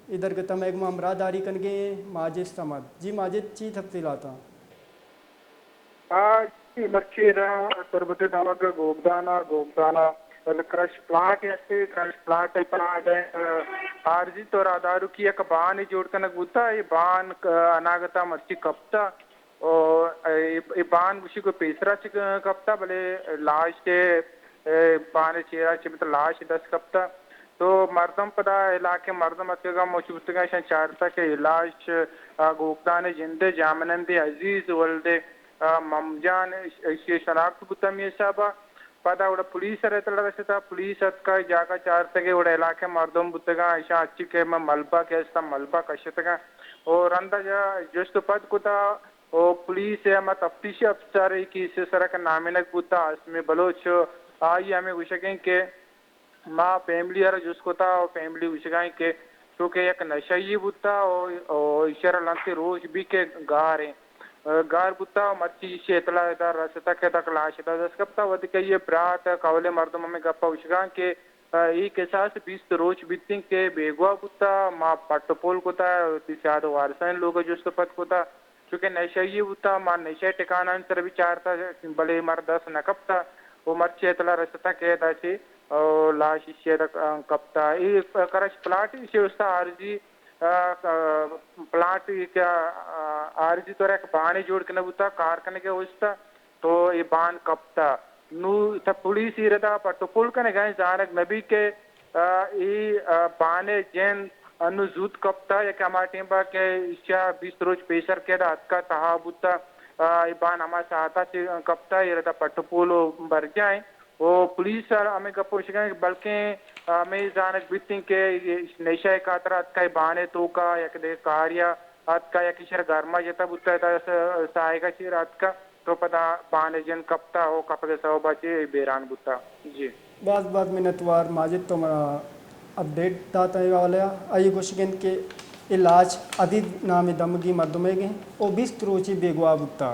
इधर के तम एक ममरादारी कन गए माजिद समद जी माजिद ची तफसीलाता मच्छीरा तुरबते नमक गोगदाना क्रश प्लांट ऐसे क्रश प्लांट प्लांट आरजी तो रादारू की एक बान जोड़कर गुता ये बान अनागता मच्छी कपता और ये बान उसी को पेसरा चिक कपता भले लाश के बान चेरा चिप लाश 10 कपता तो मर्दम पदा इलाके मर्दम अतगा मौजूदगा चारता के इलाज गोगदान जिंदे जामनंदे अजीज वल्दे ममजान शनाख्त बुतम ये सब पदा उड़ा पुलिस रहता रसता पुलिस का जागा चारते के उड़ा इलाके मर्दम बुतगा ऐसा अच्छी के मलबा के मलबा कशतगा और अंदाजा जस्ट पद कुता ओ पुलिस है म तफ्तीशी अफसर की इस तरह का नामिनक बुता इसमें बलोच आई हमें उशकें के माँ फैमिली यार जिसको था और फैमिली उशगाएं के क्योंकि एक नशाई बुता और इशारा लंते रोज भी के गार हैं गार बुता मच्छी शेतला इधर रसता के तक लाश इधर दस कप्ता वध के ये ब्रात कवले मर्दम में गप्पा उशगां के एक एहसास 20 रोज बीतिंग के बेगवा बुता माँ पट्टपोल को था तिसाद वारसान लोग जिसको पद को था क्योंकि नशाई बुता माँ नशा टिकाना अंतर विचार था भले मर 10 न कप्ता वो मच्छी इतला रसता के दासी और लाश शेर कप्ता ये करश प्लाट इसे उसका आरजी प्लाट क्या आरजी तो एक बानी जोड़ के नबुता कारखाने के उसता तो ये बान कप्ता नू था पुलिस ही रहता पर तो पुल का गए जानक नबी के ये बाने जैन अनुजूत कप्ता या क्या मार्टिंबा के इच्छा 20 रोज पेशर के दा का तहाबुता ये बान हमारे साथा से कप्ता ये रहता पटपुलो भर जाए वो पुलिस हमें कपोषिका बल्कि हमें जानक बिटिंग के नशा कातर अतका बाने तो का या दे कार्य अतका या किशर गर्मा जता बुत्ता सहायका चिर अतका तो पता बाने जन कप्ता हो कपदे सब बचे बेरान बुत्ता जी बात मिनतवार माजिद तो मरा अपडेट दाता वाले आई गुशगिन के इलाज अदीद नामी दमगी मर्दमे गए ओ 20 रोची बेगवा बुत्ता